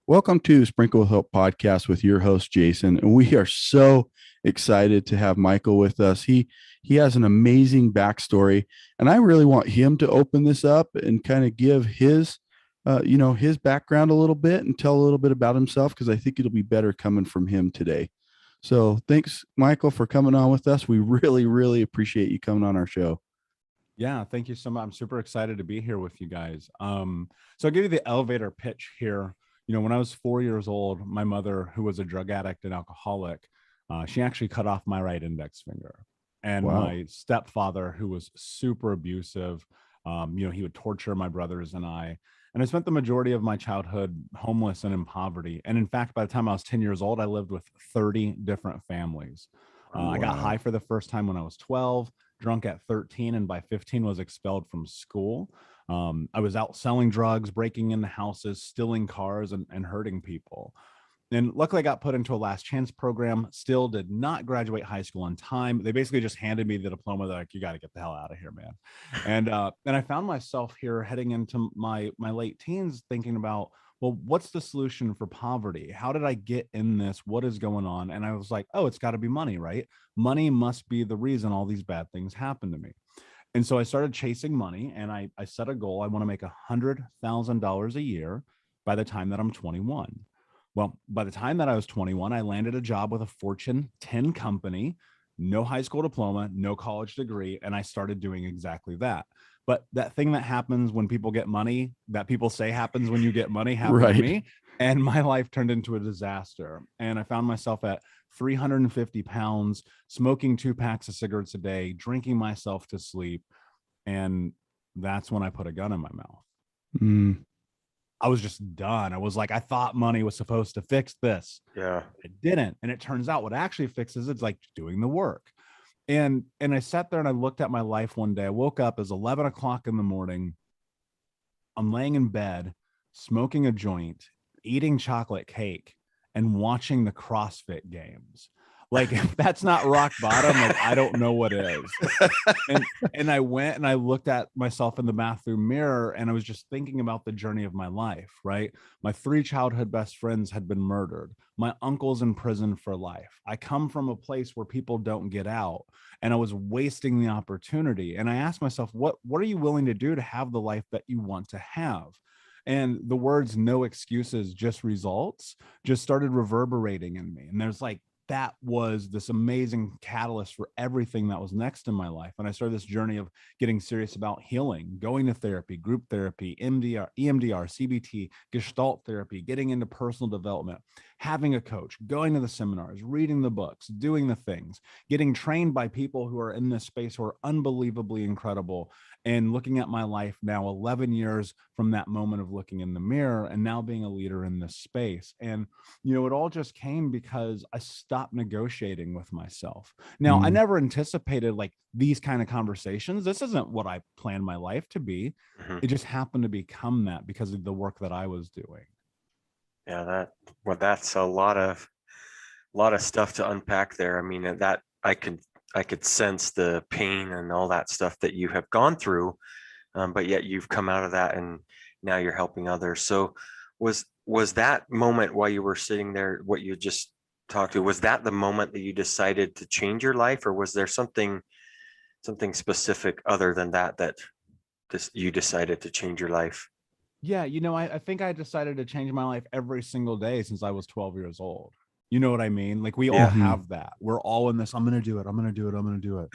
Welcome to Sprinkle with Hope podcast with your host Jason, and we are so excited to have Michael with us. He has an amazing backstory, and I really want him to open this up and kind of give his his background a little bit and tell a little bit about himself because I think it'll be better coming from him today. So thanks, Michael, for coming on with us. We really appreciate you coming on our show. Yeah, thank you so much. I'm super excited to be here with you guys. So I'll give you the elevator pitch here. When I was 4 years old, my mother, who was a drug addict and alcoholic, she actually cut off my right index finger. And Wow. my stepfather, who was super abusive, he would torture my brothers and I. And I spent the majority of my childhood homeless and in poverty. And in fact, by the time I was 10 years old, I lived with 30 different families. I got high Wow. for the first time when I was 12, drunk at 13, and by 15 was expelled from school. I was out selling drugs, breaking into houses, stealing cars, and hurting people. And luckily, I got put into a last chance program. Still did not graduate high school on time. They basically just handed me the diploma. They're like, "You got to get the hell out of here, man." And I found myself here heading into my late teens, thinking about, well, what's the solution for poverty? How did I get in this? What is going on? And I was like, oh, it's got to be money, right? Money must be the reason all these bad things happen to me. And so I started chasing money, and I set a goal. I want to make $100,000 a year by the time that I'm 21. Well, by the time that I was 21, I landed a job with a Fortune 10 company, no high school diploma, no college degree, and I started doing exactly that. But that thing that happens when people get money, that people say happens when you get money, happened to Right. me. And my life turned into a disaster. And I found myself at 350 pounds, smoking 2 packs of cigarettes a day, drinking myself to sleep. And that's when I put a gun in my mouth. Mm. I was just done. I was like, I thought money was supposed to fix this. Yeah. It didn't. And it turns out what actually fixes it's like doing the work. And I sat there and I looked at my life one day. I woke up as 11 o'clock in the morning. I'm laying in bed, smoking a joint, eating chocolate cake, and watching the CrossFit games. Like, if that's not rock bottom, like, I don't know what is. And I went and I looked at myself in the bathroom mirror, and I was just thinking about the journey of my life, right? My 3 childhood best friends had been murdered. My uncle's in prison for life. I come from a place where people don't get out, and I was wasting the opportunity. And I asked myself, what are you willing to do to have the life that you want to have? And the words "no excuses, just results" just started reverberating in me. And there's like, that was this amazing catalyst for everything that was next in my life. And I started this journey of getting serious about healing, going to therapy, group therapy, MDR, EMDR, CBT, Gestalt therapy, getting into personal development, having a coach, going to the seminars, reading the books, doing the things, getting trained by people who are in this space who are unbelievably incredible, and looking at my life now 11 years from that moment of looking in the mirror and now being a leader in this space. And it all just came because I stopped negotiating with myself. Now, I Mm. never anticipated like these kind of conversations. This isn't what I planned my life to be. Mhm. It just happened to become that because of the work that I was doing. Yeah, that's a lot of stuff to unpack there. I mean, that I could sense the pain and all that stuff that you have gone through, but yet you've come out of that and now you're helping others. So was that moment while you were sitting there, what you just talked to, was that the moment that you decided to change your life, or was there something specific other than that you decided to change your life? Yeah, I think I decided to change my life every single day since I was 12 years old. You know what I mean? Like, we all Yeah. Mhm. have that. We're all in this, I'm going to do it. I'm going to do it. I'm going to do it.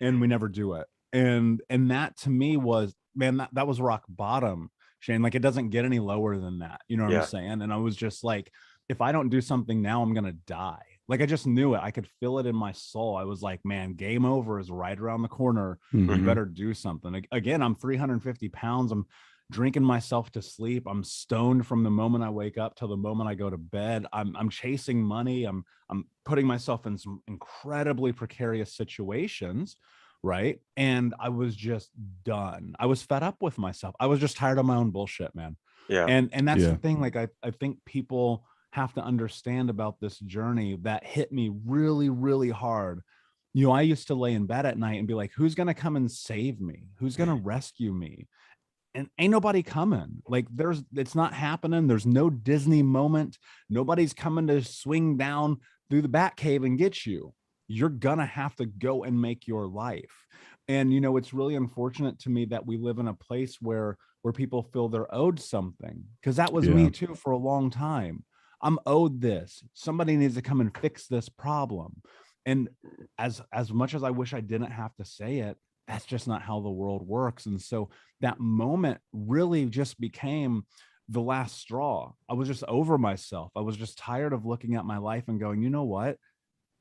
And we never do it. And that to me was, man, that was rock bottom, Shane. Like, it doesn't get any lower than that. You know what I'm Yeah. saying? And I was just like, if I don't do something now, I'm going to die. Like, I just knew it. I could feel it in my soul. I was like, man, game over is right around the corner. You Mhm. better do something. Again, I'm 350 pounds. I'm drinking myself to sleep. I'm stoned from the moment I wake up till the moment I go to bed. I'm chasing money. I'm putting myself in some incredibly precarious situations, right? And I was just done. I was fed up with myself. I was just tired of my own bullshit, man. Yeah. And that's the Yeah. thing. Like, I think people have to understand about this journey that hit me really, really hard. I used to lay in bed at night and be like, who's going to come and save me? Who's going to rescue me? and ain't nobody coming. Like it's not happening. There's no Disney moment. Nobody's coming to swing down through the bat cave and get you. You're gonna have to go and make your life. And it's really unfortunate to me that we live in a place where people feel they're owed something, because that was me too for a long time. I'm owed this. Somebody needs to come and fix this problem. And as much as I wish I didn't have to say it, that's just not how the world works. And so that moment really just became the last straw. I was just over myself. I was just tired of looking at my life and going, you know what?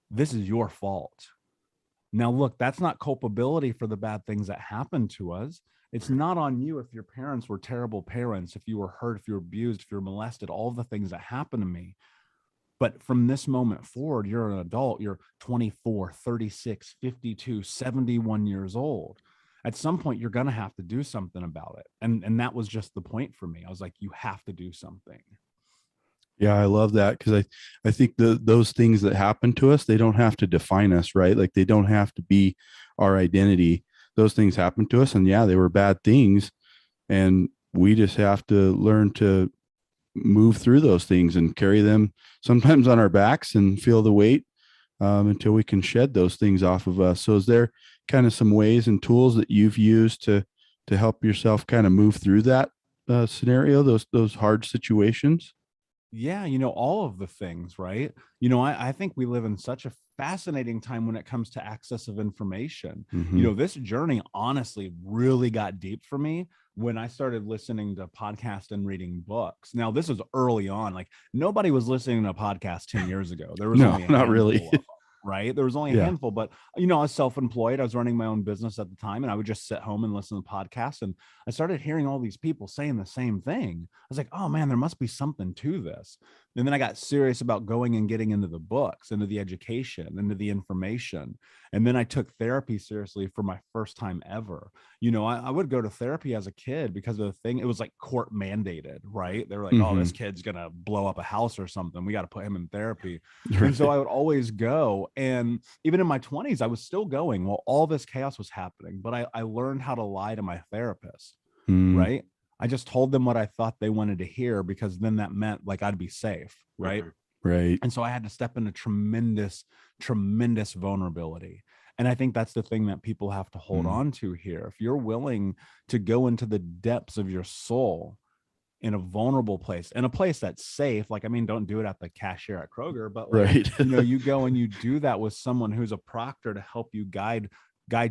This is your fault. Now, look, that's not culpability for the bad things that happened to us. It's not on you if your parents were terrible parents, if you were hurt, if you were abused, if you were molested, all the things that happened to me. But from this moment forward, you're an adult, you're 24, 36, 52, 71 years old. At some point, you're going to have to do something about it. And that was just the point for me. I was like, you have to do something. Yeah, I love that, because I think those things that happen to us, they don't have to define us, right? Like they don't have to be our identity. Those things happen to us, and yeah, they were bad things, and we just have to learn to move through those things and carry them sometimes on our backs and feel the weight until we can shed those things off of us. So is there kind of some ways and tools that you've used to help yourself kind of move through that scenario, those hard situations? Yeah, all of the things, right? I think we live in such a fascinating time when it comes to access of information. Mm-hmm. This journey honestly really got deep for me when I started listening to podcasts and reading books. Now, this was early on. Like nobody was listening to a podcast 10 years ago. There was No, only a not handful really. of them, right? There was only a Yeah. handful, but I was self-employed. I was running my own business at the time, and I would just sit home and listen to podcasts. And I started hearing all these people saying the same thing. I was like, oh man, there must be something to this. And then I got serious about going and getting into the books, into the education, into the information. And then I took therapy seriously for my first time ever. I would go to therapy as a kid because of the thing. It was like court mandated, right? They were like, oh, this kid's going to blow up a house or something. We got to put him in therapy. Right. And so I would always go. And even in my 20s, I was still going while all this chaos was happening. But I learned how to lie to my therapist, right? I just told them what I thought they wanted to hear, because then that meant like I'd be safe, right? Right. And so I had to step into tremendous, tremendous vulnerability. And I think that's the thing that people have to hold on to here. If you're willing to go into the depths of your soul in a vulnerable place, in a place that's safe, like, I mean, don't do it at the cashier at Kroger, but like, Right. you go and you do that with someone who's a proctor to help you guide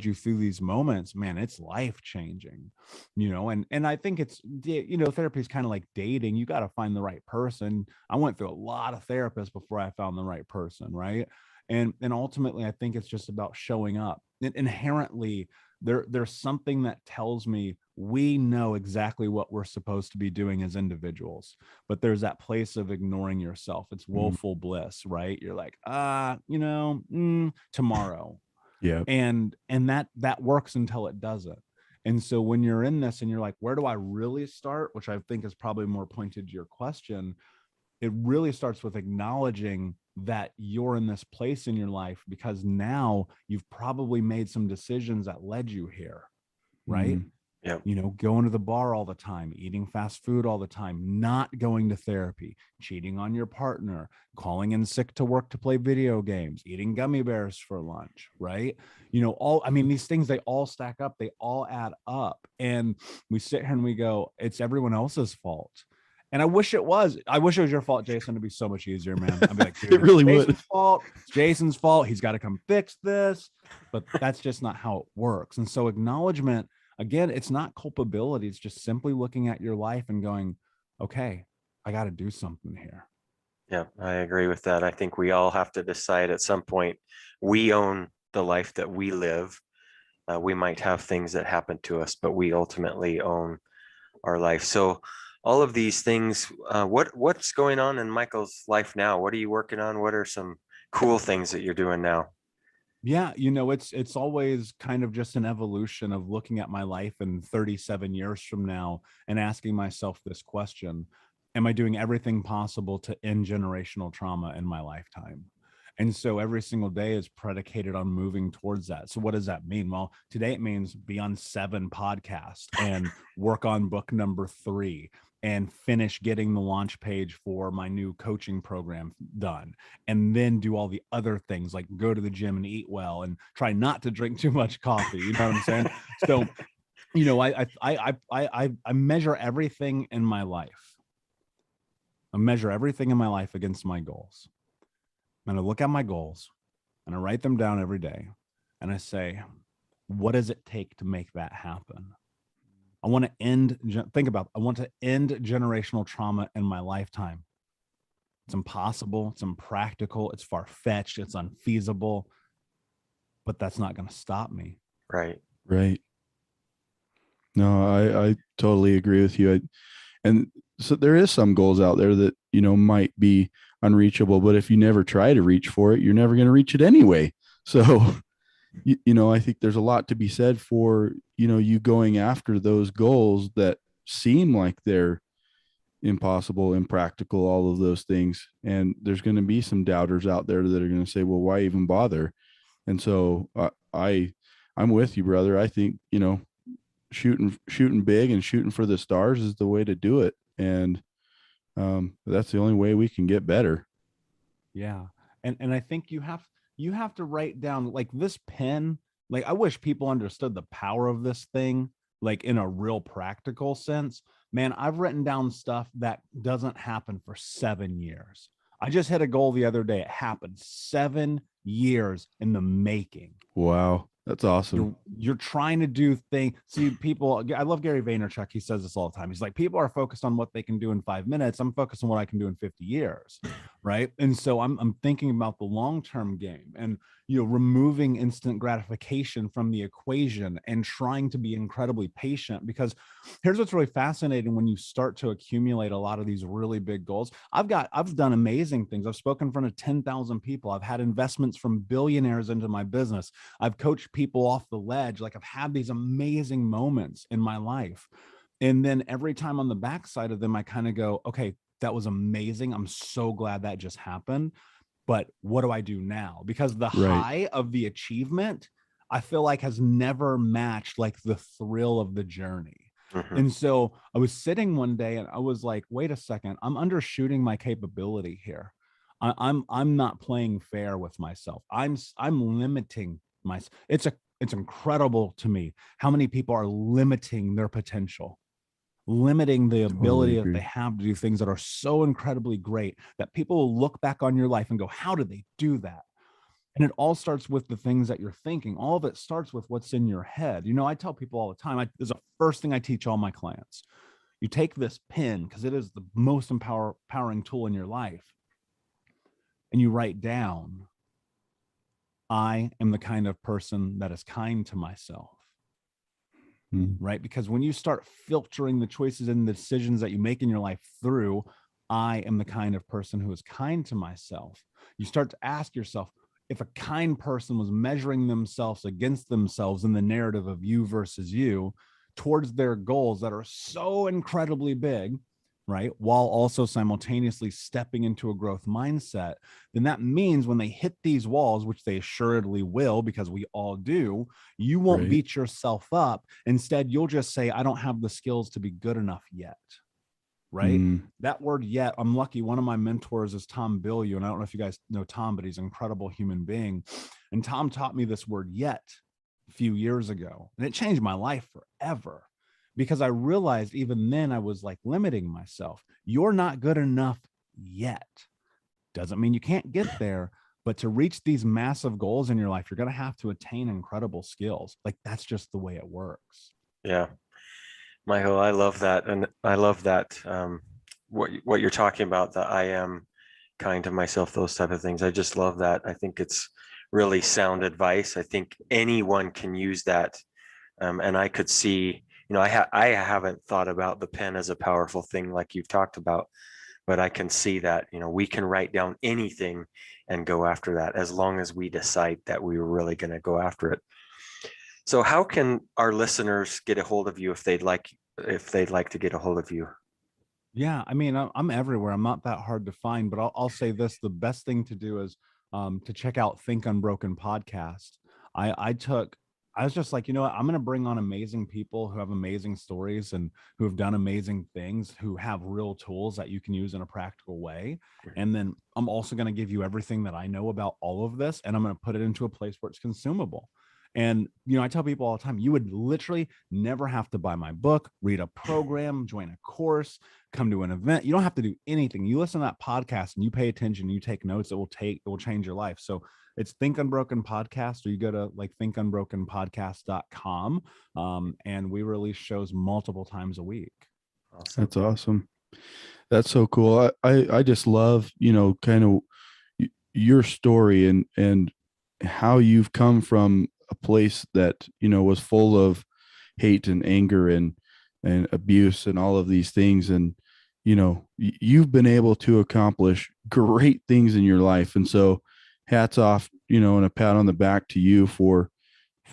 you through these moments, man, it's life changing, and I think it's, therapy is kind of like dating. You got to find the right person. I went through a lot of therapists before I found the right person, right? And ultimately, I think it's just about showing up. And inherently, there's something that tells me we know exactly what we're supposed to be doing as individuals, but there's that place of ignoring yourself. It's woeful bliss, right? You're like, tomorrow. Yeah. And that works until it doesn't. And so when you're in this and you're like, where do I really start, which I think is probably more pointed to your question, it really starts with acknowledging that you're in this place in your life because now you've probably made some decisions that led you here, right? Yeah. Going to the bar all the time, eating fast food all the time, not going to therapy, cheating on your partner, calling in sick to work to play video games, eating gummy bears for lunch, right? These things, they all stack up, they all add up. And we sit here and we go, it's everyone else's fault. And I wish it was your fault, Jason. It'd be so much easier, man. I'd be like, dude, it really Jason's would. fault. It's Jason's fault. He's got to come fix this. But that's just not how it works. And so acknowledgement, again, it's not culpability. It's just simply looking at your life and going, okay, I got to do something here. Yeah, I agree with that. I think we all have to decide at some point, we own the life that we live. We might have things that happen to us, but we ultimately own our life. So all of these things, what's going on in Michael's life now? What are you working on? What are some cool things that you're doing now? Yeah, it's always kind of just an evolution of looking at my life in 37 years from now and asking myself this question: am I doing everything possible to end generational trauma in my lifetime? And so every single day is predicated on moving towards that. So what does that mean? Well, today it means be on 7 podcasts and work on book number 3 and finish getting the launch page for my new coaching program done. And then do all the other things like go to the gym and eat well and try not to drink too much coffee. You know what I'm saying? So, you know, I measure everything in my life. I measure everything in my life against my goals. And I look at my goals and I write them down every day. And I say, what does it take to make that happen? I want to end generational trauma in my lifetime. It's impossible. It's impractical. It's far-fetched. It's unfeasible. But that's not going to stop me. Right. Right. No, I totally agree with you. And so there is some goals out there that, you know, might be unreachable, but if you never try to reach for it, you're never going to reach it anyway. So, you know, I think there's a lot to be said for, you know, you going after those goals that seem like they're impossible, impractical, all of those things. And there's going to be some doubters out there that are going to say, well, why even bother? And so I'm with you, brother. I think, you know, shooting big and shooting for the stars is the way to do it. And that's the only way we can get better. Yeah. And I think you have to write down like this pen. Like I wish people understood the power of this thing, like in a real practical sense. Man, I've written down stuff that doesn't happen for 7 years. I just hit a goal the other day. It happened 7 years in the making. Wow. That's awesome. You're trying to do things. See, people, I love Gary Vaynerchuk. He says this all the time. He's like, people are focused on what they can do in 5 minutes. I'm focused on what I can do in 50 years. Right. And so I'm thinking about the long-term game and, you know, removing instant gratification from the equation and trying to be incredibly patient, because here's what's really fascinating. When you start to accumulate a lot of these really big goals, I've done amazing things. I've spoken in front of 10,000 people. I've had investments from billionaires into my business. I've coached people off the ledge. Like I've had these amazing moments in my life. And then every time on the backside of them, I kind of go, okay, that was amazing. I'm so glad that just happened. But what do I do now? Because the high of the achievement, I feel like has never matched like the thrill of the journey. Mm-hmm. And so I was sitting one day and I was like, wait a second, I'm undershooting my capability here. I'm not playing fair with myself. I'm limiting myself. It's incredible to me how many people are limiting their potential, limiting the ability that they have to do things that are so incredibly great that people will look back on your life and go, how did they do that? And it all starts with the things that you're thinking. All of it starts with what's in your head. You know, I tell people all the time, this is the first thing I teach all my clients. You take this pen, because it is the most empowering tool in your life, and you write down, I am the kind of person that is kind to myself. Right? Because when you start filtering the choices and the decisions that you make in your life through, I am the kind of person who is kind to myself, you start to ask yourself, if a kind person was measuring themselves against themselves in the narrative of you versus you towards their goals that are so incredibly big, right, while also simultaneously stepping into a growth mindset, then that means when they hit these walls, which they assuredly will, because we all do, you won't beat yourself up. Instead, you'll just say, I don't have the skills to be good enough yet. Right. That word yet, I'm lucky. One of my mentors is Tom Bilyeu. And I don't know if you guys know Tom, but he's an incredible human being. And Tom taught me this word yet a few years ago. And it changed my life forever, because I realized even then I was like limiting myself. You're not good enough yet. Doesn't mean you can't get there, but to reach these massive goals in your life, you're going to have to attain incredible skills. Like that's just the way it works. Yeah. Michael, I love that. And I love that what you're talking about, that I am kind to myself, those type of things. I just love that. I think it's really sound advice. I think anyone can use that. And I could see, you know, I haven't thought about the pen as a powerful thing like you've talked about, but I can see that, you know, we can write down anything and go after that as long as we decide that we were really going to go after it. So how can our listeners get a hold of you if they'd like to get a hold of you? Yeah, I mean, I'm everywhere. I'm not that hard to find, but I'll say this: the best thing to do is to check out Think Unbroken podcast, I was just like, you know what? I'm going to bring on amazing people who have amazing stories and who have done amazing things, who have real tools that you can use in a practical way. And then I'm also going to give you everything that I know about all of this, and I'm going to put it into a place where it's consumable. And, I tell people all the time, you would literally never have to buy my book, read a program, join a course, come to an event. You don't have to do anything. You listen to that podcast and you pay attention, you take notes, it will change your life. So it's Think Unbroken Podcast, or you go to like thinkunbrokenpodcast.com. And we release shows multiple times a week. Awesome. That's awesome. That's so cool. I just love, kind of your story and how you've come from a place that, was full of hate and anger and abuse and all of these things. And, you've been able to accomplish great things in your life. And so hats off, and a pat on the back to you for,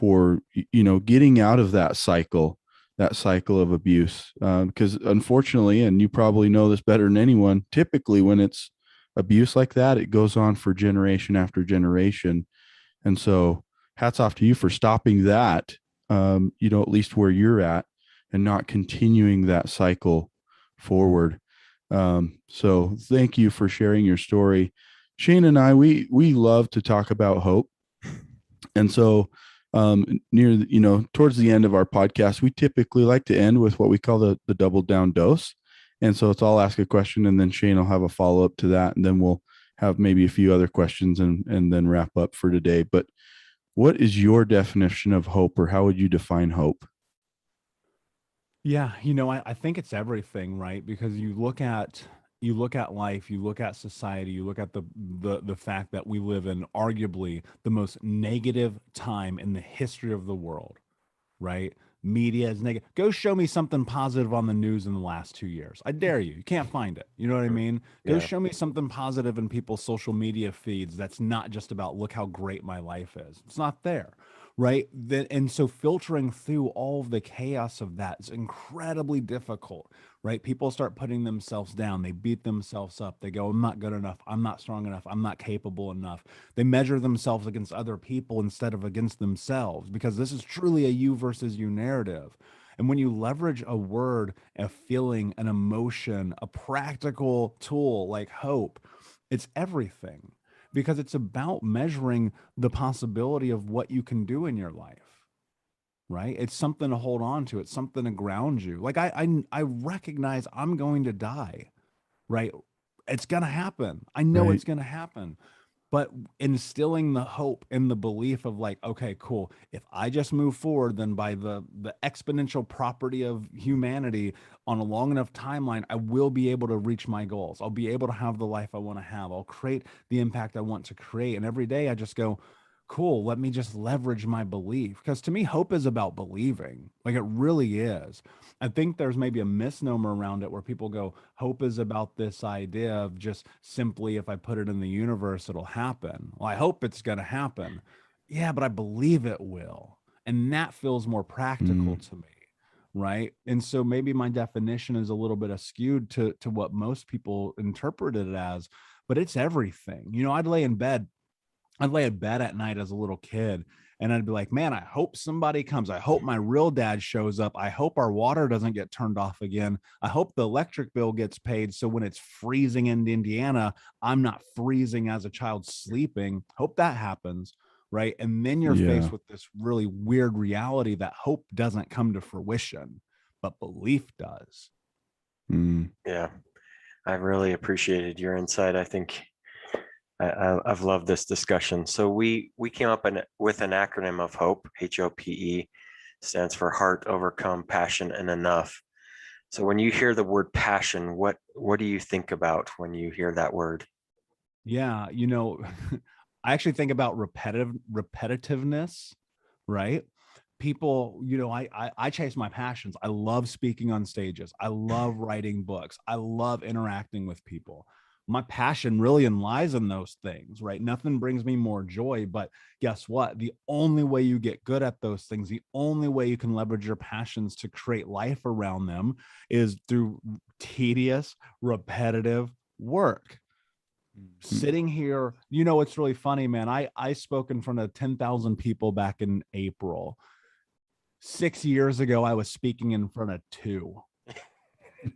getting out of that cycle of abuse. Because unfortunately, and you probably know this better than anyone, typically when it's abuse like that, it goes on for generation after generation. And so hats off to you for stopping that, at least where you're at, and not continuing that cycle forward. So thank you for sharing your story. Shane and I, we love to talk about hope. And so towards the end of our podcast, we typically like to end with what we call the double down dose. And so it's I'll ask a question and then Shane will have a follow-up to that. And then we'll have maybe a few other questions and then wrap up for today. But what is your definition of hope, or how would you define hope? Yeah, I think it's everything, right? Because you look at life, you look at society, you look at the fact that we live in arguably the most negative time in the history of the world, right? Media is negative. Go show me something positive on the news in the last 2 years. I dare you. You can't find it. You know what I mean? Go Yeah. show me something positive in people's social media feeds that's not just about look how great my life is. It's not there, right? And so filtering through all of the chaos of that is incredibly difficult, right? People start putting themselves down. They beat themselves up. They go, I'm not good enough. I'm not strong enough. I'm not capable enough. They measure themselves against other people instead of against themselves, because this is truly a you versus you narrative. And when you leverage a word, a feeling, an emotion, a practical tool like hope, it's everything, because it's about measuring the possibility of what you can do in your life, right? It's something to hold on to. It's something to ground you. Like I recognize I'm going to die, right? It's going to happen. I know Right. it's going to happen. But instilling the hope and the belief of like, okay, cool. If I just move forward, then by the exponential property of humanity on a long enough timeline, I will be able to reach my goals. I'll be able to have the life I want to have. I'll create the impact I want to create. And every day I just go, cool, let me just leverage my belief. Because to me, hope is about believing. Like it really is. I think there's maybe a misnomer around it where people go, hope is about this idea of just simply, if I put it in the universe, it'll happen. Well, I hope it's going to happen. Yeah, but I believe it will. And that feels more practical to me. Right. And so maybe my definition is a little bit skewed to what most people interpret it as, but it's everything. I'd lay in bed at night as a little kid and I'd be like, man, I hope somebody comes. I hope my real dad shows up. I hope our water doesn't get turned off again. I hope the electric bill gets paid. So when it's freezing in Indiana, I'm not freezing as a child sleeping. Hope that happens. Right. And then you're Yeah. faced with this really weird reality that hope doesn't come to fruition, but belief does. Yeah. I really appreciated your insight. I think I've loved this discussion. So we came up with an acronym of HOPE. HOPE stands for heart, overcome, passion, and enough. So when you hear the word passion, what do you think about when you hear that word? Yeah, I actually think about repetitiveness, right? People, I chase my passions. I love speaking on stages. I love writing books. I love interacting with people. My passion really lies in those things, right? Nothing brings me more joy, but guess what? The only way you get good at those things, the only way you can leverage your passions to create life around them is through tedious, repetitive work. Sitting here, you know, it's really funny, man. I spoke in front of 10,000 people back in April. 6 years ago, I was speaking in front of 2.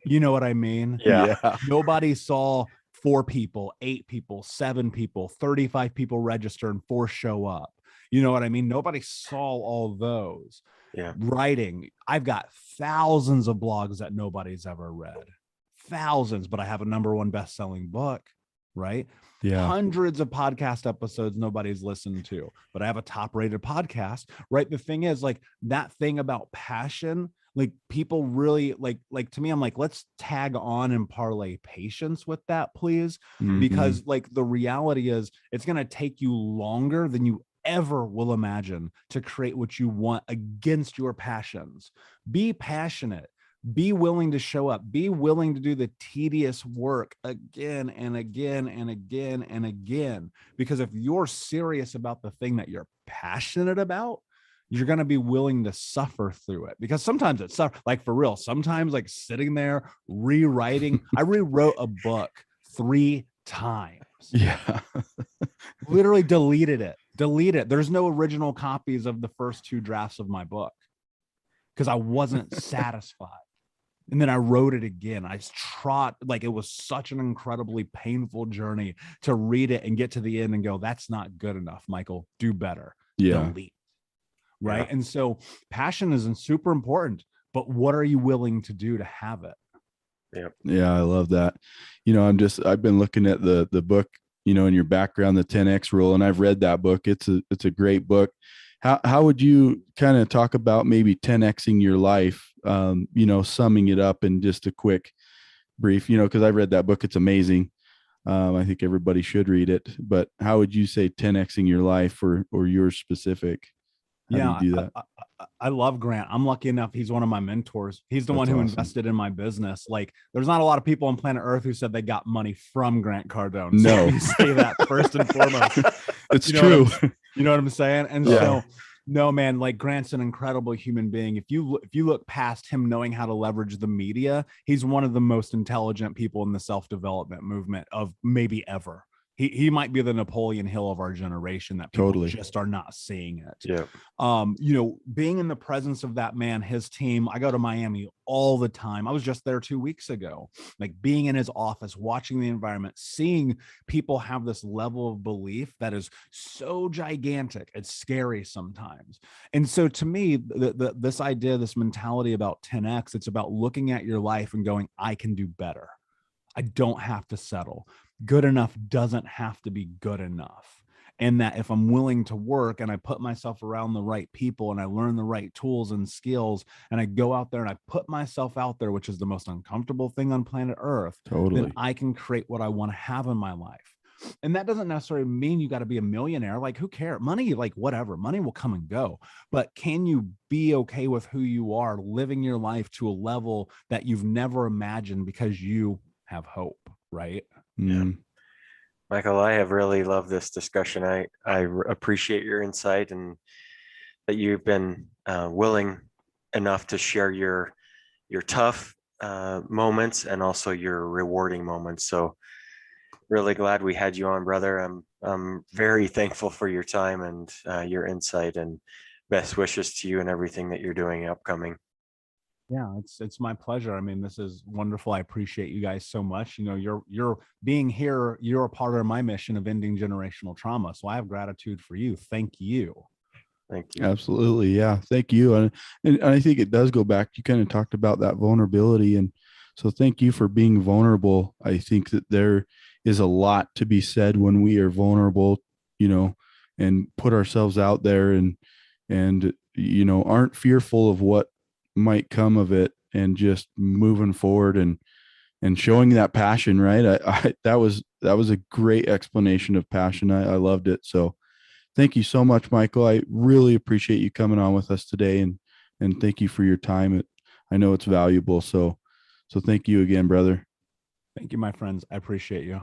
You know what I mean? Yeah. Nobody saw 4 people, 8 people, 7 people, 35 people register and 4 show up. You know what I mean? Nobody saw all those. Yeah. Writing. I've got thousands of blogs that nobody's ever read. Thousands, but I have a #1 best-selling book, right? Yeah. Hundreds of podcast episodes nobody's listened to, but I have a top-rated podcast, right? The thing is, like, that thing about passion, like, people really like to me, I'm like, let's tag on and parlay patience with that, please. Mhm. Because like the reality is it's going to take you longer than you ever will imagine to create what you want against your passions. Be passionate. Be willing to show up. Be willing to do the tedious work again and again and again and again. Because if you're serious about the thing that you're passionate about, you're going to be willing to suffer through it. Because sometimes it's like, for real, sometimes like sitting there rewriting. I rewrote a book 3 times. Yeah. Literally deleted it. There's no original copies of the first 2 drafts of my book because I wasn't satisfied. And then I wrote it again. I trot, like, it was such an incredibly painful journey to read it and get to the end and go, that's not good enough, Michael. Do better. Yeah. Delete. Right. Yeah. And so passion is super important, but what are you willing to do to have it? Yeah. I love that. You know, I've been looking at the book, you know, in your background, the 10X rule, and I've read that book. It's a great book. How would you kind of talk about maybe 10Xing your life? You know, summing it up in just a quick brief, you know, because I read that book. It's amazing. I think everybody should read it, but how would you say 10Xing your life or yours specific? How do you do that? I love Grant. I'm lucky enough. He's one of my mentors. He's the That's one who awesome. invested in my business. Like, there's not a lot of people on planet Earth who said they got money from Grant Cardone. So No. let me say that first and foremost. It's You know true. You know what I'm saying? And Yeah. so, no, man, like, Grant's an incredible human being. If you look past him knowing how to leverage the media, he's one of the most intelligent people in the self-development movement of maybe ever. He might be the Napoleon Hill of our generation that people Totally. just are not seeing it. Yeah. You know, being in the presence of that man, his team, I go to Miami all the time. I was just there 2 weeks ago, like being in his office, watching the environment, seeing people have this level of belief that is so gigantic. It's scary sometimes. And so to me, this idea, this mentality about 10X, it's about looking at your life and going, I can do better. I don't have to settle. Good enough doesn't have to be good enough. And that if I'm willing to work and I put myself around the right people and I learn the right tools and skills and I go out there and I put myself out there, which is the most uncomfortable thing on planet Earth, Totally. then I can create what I want to have in my life. And that doesn't necessarily mean you got to be a millionaire. Like, who cares? Money, like, whatever. Money will come and go. But can you be okay with who you are, living your life to a level that you've never imagined because you have hope, right? Mm. Michael, I have really loved this discussion. I appreciate your insight and that you've been willing enough to share your tough moments and also your rewarding moments. So really glad we had you on, brother. I'm very thankful for your time and your insight, and best wishes to you and everything that you're doing upcoming. Yeah, it's my pleasure. I mean, this is wonderful. I appreciate you guys so much. You know, you're being here. You're a part of my mission of ending generational trauma. So I have gratitude for you. Thank you. Thank you. Absolutely. Yeah. Thank you. And I think it does go back. You kind of talked about that vulnerability. And so thank you for being vulnerable. I think that there is a lot to be said when we are vulnerable, you know, and put ourselves out there and, you know, aren't fearful of what might come of it and just moving forward and showing that passion. Right. That was a great explanation of passion. I loved it. So thank you so much, Michael. I really appreciate you coming on with us today and thank you for your time. I know it's valuable. So thank you again, brother. Thank you, my friends. I appreciate you.